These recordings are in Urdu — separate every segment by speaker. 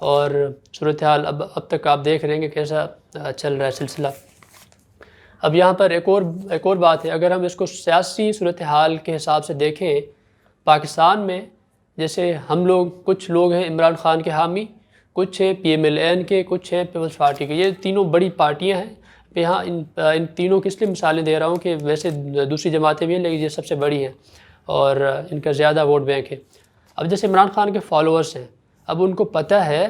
Speaker 1: اور صورتحال اب تک آپ دیکھ رہے ہیں کہ کیسا چل رہا ہے سلسلہ۔ اب یہاں پر ایک اور بات ہے، اگر ہم اس کو سیاسی صورتحال کے حساب سے دیکھیں پاکستان میں، جیسے ہم لوگ کچھ لوگ ہیں عمران خان کے حامی، کچھ ہیں PMLN کے، کچھ ہیں پیپلز پارٹی کے، یہ تینوں بڑی پارٹیاں ہیں۔ یہاں ان تینوں کی اس لیے مثالیں دے رہا ہوں کہ ویسے دوسری جماعتیں بھی ہیں لیکن یہ سب سے بڑی ہیں اور ان کا زیادہ ووٹ بینک ہے۔ اب جیسے عمران خان کے فالوورز ہیں، اب ان کو پتہ ہے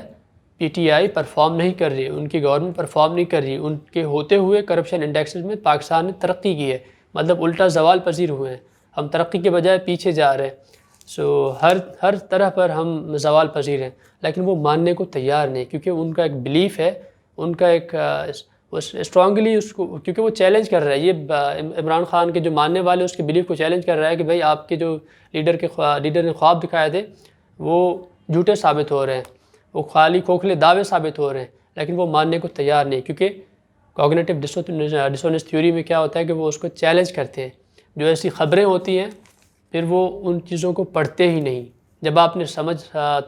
Speaker 1: PTI پرفارم نہیں کر رہی، ان کی گورنمنٹ پرفارم نہیں کر رہی، ان کے ہوتے ہوئے کرپشن انڈیکسز میں پاکستان نے ترقی کی ہے، مطلب الٹا زوال پذیر ہوئے ہیں، ہم ترقی کے بجائے پیچھے جا رہے ہیں۔ ہر طرح پر ہم زوال پذیر ہیں، لیکن وہ ماننے کو تیار نہیں، کیونکہ ان کا ایک بلیف ہے، ان کا ایک اسٹرانگلی اس کو، کیونکہ وہ چیلنج کر رہا ہے، یہ عمران خان کے جو ماننے والے اس کے بلیف کو چیلنج کر رہا ہے کہ بھائی آپ کے جو لیڈر نے خواب دکھائے تھے وہ جھوٹے ثابت ہو رہے ہیں، وہ خالی کھوکھلے دعوے ثابت ہو رہے ہیں، لیکن وہ ماننے کو تیار نہیں، کیونکہ کوگنیٹو ڈسوننس تھیوری میں کیا ہوتا ہے کہ وہ اس کو چیلنج کرتے ہیں۔ جو ایسی خبریں ہوتی ہیں پھر وہ ان چیزوں کو پڑھتے ہی نہیں۔ جب آپ نے سمجھ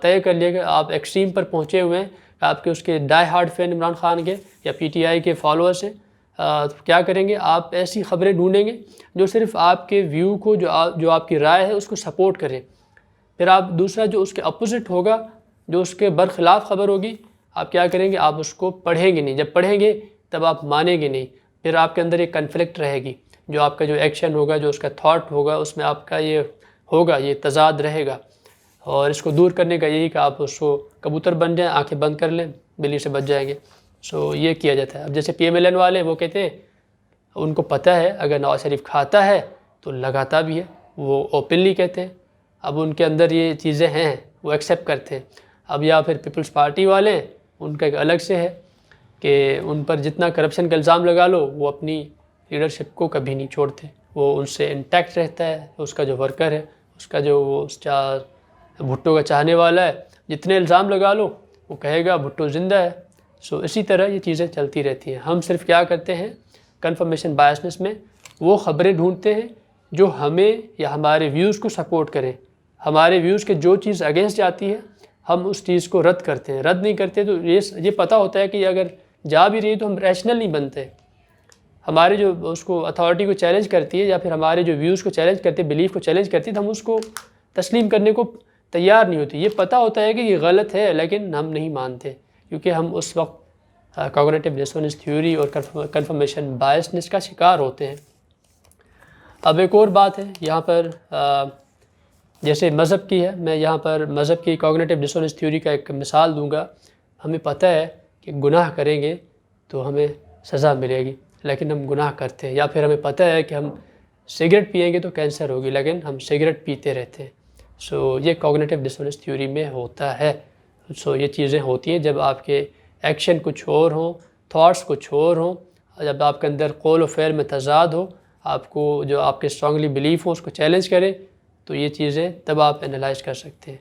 Speaker 1: طے کر لیا کہ آپ ایکسٹریم پر پہنچے ہوئے ہیں، آپ کے اس کے ڈائی ہارڈ فین عمران خان کے یا PTI کے فالوورس ہیں، تو کیا کریں گے؟ آپ ایسی خبریں ڈھونڈیں گے جو صرف آپ کے ویو کو، جو آپ کی رائے ہے اس کو سپورٹ کریں۔ پھر آپ دوسرا جو اس کے اپوزٹ ہوگا، جو اس کے برخلاف خبر ہوگی، آپ کیا کریں گے؟ آپ اس کو پڑھیں گے نہیں۔ جب پڑھیں گے تب آپ مانیں گے نہیں، پھر آپ کے اندر ایک کنفلکٹ رہے گی، جو آپ کا جو ایکشن ہوگا، جو اس کا تھاٹ ہوگا، اس میں آپ کا یہ تضاد رہے گا۔ اور اس کو دور کرنے کا یہی کہ آپ اس کو کبوتر بن جائیں، آنکھیں بند کر لیں، بلی سے بچ جائیں گے۔ یہ کیا جاتا ہے۔ اب جیسے PMLN والے وہ کہتے ہیں، ان کو پتہ ہے اگر نواز شریف کھاتا ہے تو لگاتا بھی ہے، وہ اوپنلی کہتے ہیں۔ اب ان کے اندر یہ چیزیں ہیں، وہ ایکسیپٹ کرتے ہیں۔ اب یا پھر پیپلز پارٹی والے، ان کا ایک الگ سے ہے کہ ان پر جتنا کرپشن کا الزام لگا لو، وہ اپنی لیڈرشپ کو کبھی نہیں چھوڑتے، وہ ان سے انٹیکٹ رہتا ہے۔ اس کا جو ورکر ہے، اس کا جو وہ بھٹو کا چاہنے والا ہے، جتنے الزام لگا لو وہ کہے گا بھٹو زندہ ہے۔ اسی طرح یہ چیزیں چلتی رہتی ہیں۔ ہم صرف کیا کرتے ہیں، کنفرمیشن بائسنس میں وہ خبریں ڈھونڈتے ہیں جو ہمیں یا ہمارے ویوز کو سپورٹ کریں۔ ہمارے ویوز کے جو چیز اگینسٹ جاتی ہے ہم اس چیز کو رد کرتے ہیں۔ رد نہیں کرتے تو یہ پتہ ہوتا ہے کہ اگر جا بھی رہی ہے تو ہم ریشنل نہیں بنتے۔ ہمارے جو اس کو اتھارٹی کو چیلنج کرتی ہے یا پھر ہمارے جو ویوز کو چیلنج کرتے ہیں، بلیف کو چیلنج کرتی ہے، تو ہم اس کو تسلیم کرنے کو تیار نہیں ہوتی۔ یہ پتہ ہوتا ہے کہ یہ غلط ہے لیکن ہم نہیں مانتے، کیونکہ ہم اس وقت کوگنیٹو ڈسوننس تھیوری اور کنفرمیشن بائسنس کا شکار ہوتے ہیں۔ اب ایک اور بات ہے یہاں پر، جیسے مذہب کی ہے، میں یہاں پر مذہب کی کوگنیٹو ڈسوننس تھیوری کا ایک مثال دوں گا۔ ہمیں پتہ ہے کہ گناہ کریں گے تو ہمیں سزا ملے گی، لیکن ہم گناہ کرتے ہیں۔ یا پھر ہمیں پتہ ہے کہ ہم سگریٹ پئیں گے تو کینسر ہوگی، لیکن ہم سگریٹ پیتے رہتے ہیں۔ یہ کوگنیٹو ڈسوننس تھیوری میں ہوتا ہے۔ یہ چیزیں ہوتی ہیں جب آپ کے ایکشن کچھ اور ہوں، تھاٹس کچھ اور ہوں، جب آپ کے اندر قول و فعل میں تضاد ہو، آپ کو جو آپ کے اسٹرانگلی بلیف ہو اس کو چیلنج کرے، تو یہ چیزیں تب آپ انالائز کر سکتے ہیں۔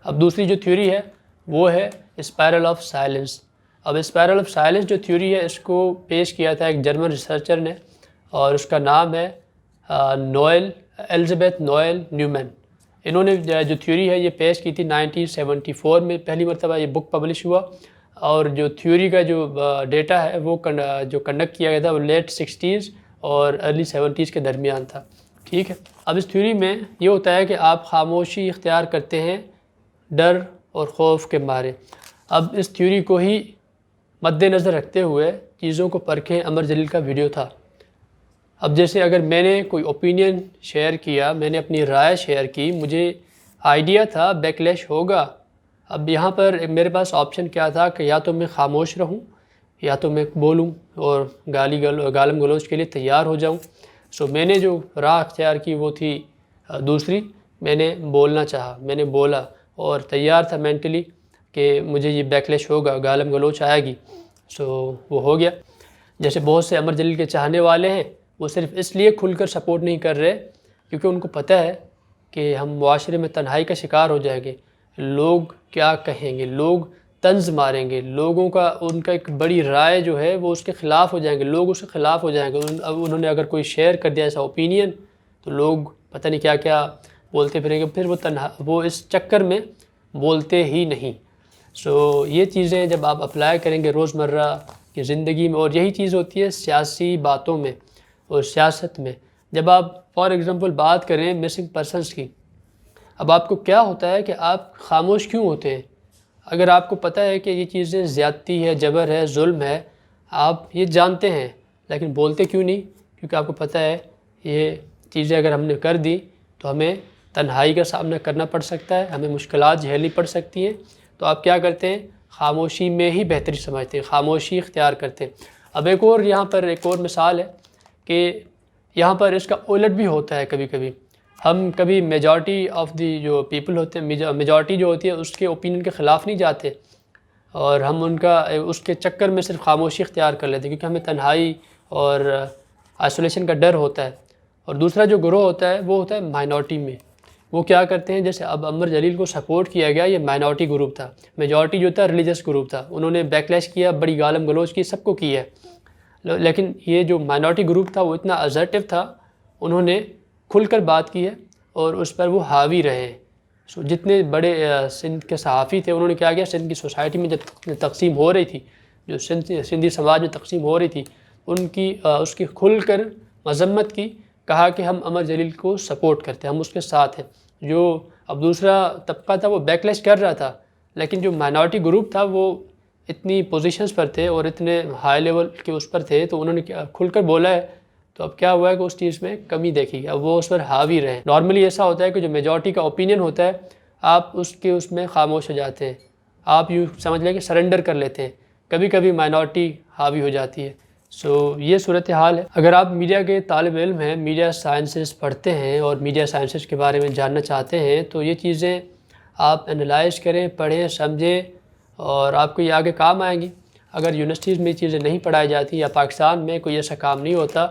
Speaker 1: اب دوسری جو تھیوری ہے وہ ہے اسپائرل آف سائلنس۔ اب اسپائرل آف سائلنس جو تھیوری ہے، اس کو پیش کیا تھا ایک جرمن ریسرچر نے، اور اس کا نام ہے ایلزبتھ نوئل نیومین۔ انہوں نے جو تھیوری ہے یہ پیش کی تھی 1974 میں، پہلی مرتبہ یہ بک پبلش ہوا، اور جو تھیوری کا جو ڈیٹا ہے وہ جو کنڈکٹ کیا گیا تھا وہ لیٹ 60s اور ارلی 70s کے درمیان تھا۔ ٹھیک ہے، اب اس تھیوری میں یہ ہوتا ہے کہ آپ خاموشی اختیار کرتے ہیں ڈر اور خوف کے مارے۔ اب اس تھیوری کو ہی مد نظر رکھتے ہوئے چیزوں کو پرکھیں امر جلیل کا ویڈیو تھا۔ اب جیسے اگر میں نے کوئی اوپینین شیئر کیا، میں نے اپنی رائے شیئر کی، مجھے آئیڈیا تھا بیکلیش ہوگا۔ اب یہاں پر میرے پاس آپشن کیا تھا کہ یا تو میں خاموش رہوں یا تو میں بولوں اور گالم گلوچ کے لیے تیار ہو جاؤں۔ میں نے جو راہ اختیار کی وہ تھی دوسری، میں نے بولنا چاہا، میں نے بولا اور تیار تھا مینٹلی کہ مجھے یہ بیکلیش ہوگا، گالم گلوچ آئے گی۔ وہ ہو گیا۔ جیسے بہت سے امر جلیل کے چاہنے والے ہیں، وہ صرف اس لیے کھل کر سپورٹ نہیں کر رہے کیونکہ ان کو پتہ ہے کہ ہم معاشرے میں تنہائی کا شکار ہو جائیں گے، لوگ کیا کہیں گے، لوگ طنز ماریں گے، لوگوں کا ان کا ایک بڑی رائے جو ہے وہ اس کے خلاف ہو جائیں گے، لوگ اس کے خلاف ہو جائیں گے۔ اب انہوں نے اگر کوئی شیئر کر دیا ایسا اوپینین تو لوگ پتہ نہیں کیا کیا بولتے پھریں گے، پھر وہ اس چکر میں بولتے ہی نہیں۔ سو یہ چیزیں جب آپ اپلائی کریں گے روزمرہ کی زندگی میں، اور یہی چیز ہوتی ہے سیاسی باتوں میں اور سیاست میں. جب آپ فار ایگزامپل بات کریں مسنگ پرسنس کی، اب آپ کو کیا ہوتا ہے کہ آپ خاموش کیوں ہوتے ہیں؟ اگر آپ کو پتہ ہے کہ یہ چیزیں زیادتی ہے، جبر ہے، ظلم ہے، آپ یہ جانتے ہیں لیکن بولتے کیوں نہیں؟ کیونکہ آپ کو پتہ ہے یہ چیزیں اگر ہم نے کر دی تو ہمیں تنہائی کا سامنا کرنا پڑ سکتا ہے، ہمیں مشکلات جھیلنی پڑ سکتی ہیں. تو آپ کیا کرتے ہیں؟ خاموشی میں ہی بہتری سمجھتے ہیں، خاموشی اختیار کرتے ہیں. اب ایک اور مثال ہے کہ یہاں پر اس کا الٹ بھی ہوتا ہے. کبھی کبھی ہم میجارٹی آف دی جو پیپل ہوتے ہیں، میجارٹی جو ہوتی ہے اس کے اوپینین کے خلاف نہیں جاتے، اور ہم اس کے چکر میں صرف خاموشی اختیار کر لیتے ہیں کیونکہ ہمیں تنہائی اور آئسولیشن کا ڈر ہوتا ہے. اور دوسرا جو گروہ ہوتا ہے وہ ہوتا ہے مائنورٹی میں. وہ کیا کرتے ہیں؟ جیسے اب عمر جلیل کو سپورٹ کیا گیا، یہ مائنورٹی گروپ تھا. میجورٹی جو تھا ریلیجس گروپ تھا، انہوں نے بیکلیش کیا، بڑی گالم گلوچ کی، سب کو کی ہے. لیکن یہ جو مائنورٹی گروپ تھا وہ اتنا اسرٹیو تھا، انہوں نے کھل کر بات کی ہے اور اس پر وہ حاوی رہے ہیں. سو جتنے بڑے سندھ کے صحافی تھے انہوں نے کیا کیا، سندھ کی سوسائٹی میں جب تقسیم ہو رہی تھی، جو سندھی سماج میں تقسیم ہو رہی تھی، اس کی کھل کر مذمت کی، کہا کہ ہم عمر جلیل کو سپورٹ کرتے ہیں، ہم اس کے ساتھ ہیں. جو اب دوسرا طبقہ تھا وہ بیکلیش کر رہا تھا، لیکن جو مائنورٹی گروپ تھا وہ اتنی پوزیشنز پر تھے اور اتنے ہائی لیول کے اس پر تھے، تو انہوں نے کھل کر بولا ہے. تو اب کیا ہوا ہے کہ اس چیز میں کمی دیکھی، اب وہ اس پر حاوی رہے. نارملی ایسا ہوتا ہے کہ جو میجورٹی کا اوپینین ہوتا ہے آپ اس میں خاموش ہو جاتے ہیں، آپ یوں سمجھ لیں کہ سرنڈر کر لیتے ہیں. کبھی کبھی مائنورٹی حاوی ہو جاتی ہے. سو یہ صورتحال ہے. اگر آپ میڈیا کے طالب علم ہیں، میڈیا سائنسز پڑھتے ہیں اور میڈیا سائنسز کے بارے میں جاننا چاہتے ہیں، تو یہ چیزیں آپ انالائز کریں، پڑھیں، سمجھیں، اور آپ کو یہ آگے کام آئیں گی. اگر یونیورسٹیز میں یہ چیزیں نہیں پڑھائی جاتی یا پاکستان میں کوئی ایسا کام نہیں ہوتا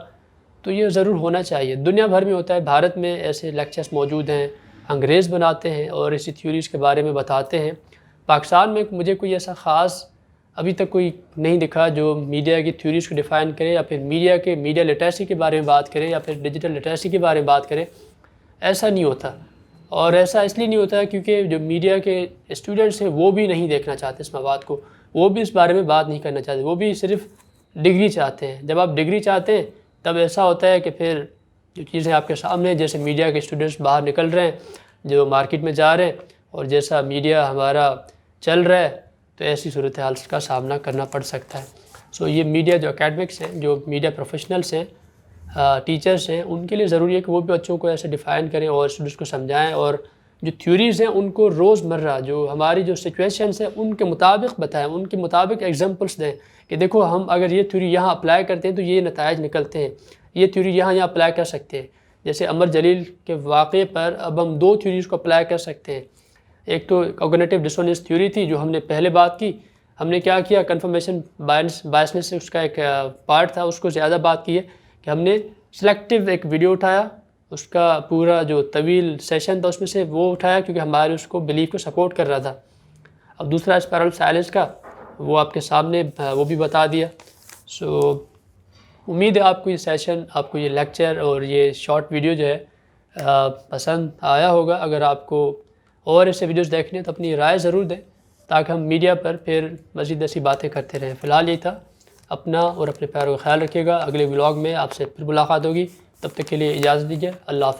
Speaker 1: تو یہ ضرور ہونا چاہیے. دنیا بھر میں ہوتا ہے، بھارت میں ایسے لیکچرز موجود ہیں، انگریز بناتے ہیں اور اسی تھیوریز کے بارے میں بتاتے ہیں. پاکستان میں مجھے کوئی ایسا خاص ابھی تک کوئی نہیں دکھا جو میڈیا کی تھیوریز کو ڈیفائن کرے یا پھر میڈیا لٹریسی کے بارے میں بات کرے یا پھر ڈیجیٹل لٹریسی کے بارے میں بات کرے. ایسا نہیں ہوتا، اور ایسا اس لیے نہیں ہوتا کیونکہ جو میڈیا کے اسٹوڈنٹس ہیں وہ بھی نہیں دیکھنا چاہتے اس مواد کو، وہ بھی اس بارے میں بات نہیں کرنا چاہتے، وہ بھی صرف ڈگری چاہتے ہیں. جب آپ ڈگری چاہتے ہیں تب ایسا ہوتا ہے کہ پھر جو چیزیں آپ کے سامنے ہیں، جیسے میڈیا کے اسٹوڈنٹس باہر نکل رہے ہیں، جو مارکیٹ میں جا رہے ہیں، اور جیسا میڈیا ہمارا چل رہا ہے، تو ایسی صورتحال کا سامنا کرنا پڑ سکتا ہے. سو یہ میڈیا جو اکیڈمکس ہیں، جو میڈیا پروفیشنلس ہیں، ٹیچرس ہیں، ان کے لیے ضروری ہے کہ وہ بھی بچوں کو ایسے ڈیفائن کریں اور اسٹوڈنٹس کو سمجھائیں، اور جو تھیوریز ہیں ان کو روزمرہ جو ہماری جو سچویشنس ہیں ان کے مطابق بتائیں، ان کے مطابق ایگزامپلس دیں کہ دیکھو ہم اگر یہ تھیوری یہاں اپلائی کرتے ہیں تو یہ نتائج نکلتے ہیں، یہ تھیوری یہاں اپلائی کر سکتے ہیں. جیسے عمر جلیل کے واقعے پر اب ہم 2 تھیوریز کو اپلائی کر سکتے ہیں. ایک تو کوگنیٹو ڈسوننس تھیوری تھی جو ہم نے پہلے بات کی، ہم نے کیا کیا، کنفرمیشن بائسنس سے اس کا ایک پارٹ تھا، اس کو زیادہ بات کی ہے کہ ہم نے سلیکٹیو ایک ویڈیو اٹھایا، اس کا پورا جو طویل سیشن تھا اس میں سے وہ اٹھایا کیونکہ ہمارے اس کو بلیف کو سپورٹ کر رہا تھا. اب دوسرا اسپائرل آف سائلنس کا وہ آپ کے سامنے وہ بھی بتا دیا. سو امید ہے آپ کو یہ سیشن، آپ کو یہ لیکچر اور یہ شارٹ ویڈیو جو ہے پسند آیا ہوگا. اگر آپ کو اور ایسے ویڈیوز دیکھنے ہیں تو اپنی رائے ضرور دیں تاکہ ہم میڈیا پر پھر مزید ایسی باتیں کرتے رہیں. فی الحال یہ تھا. اپنا اور اپنے پیاروں کا خیال رکھیے گا. اگلے ولاگ میں آپ سے پھر ملاقات ہوگی. تب تک کے لیے اجازت دیجیے. اللہ حافظ.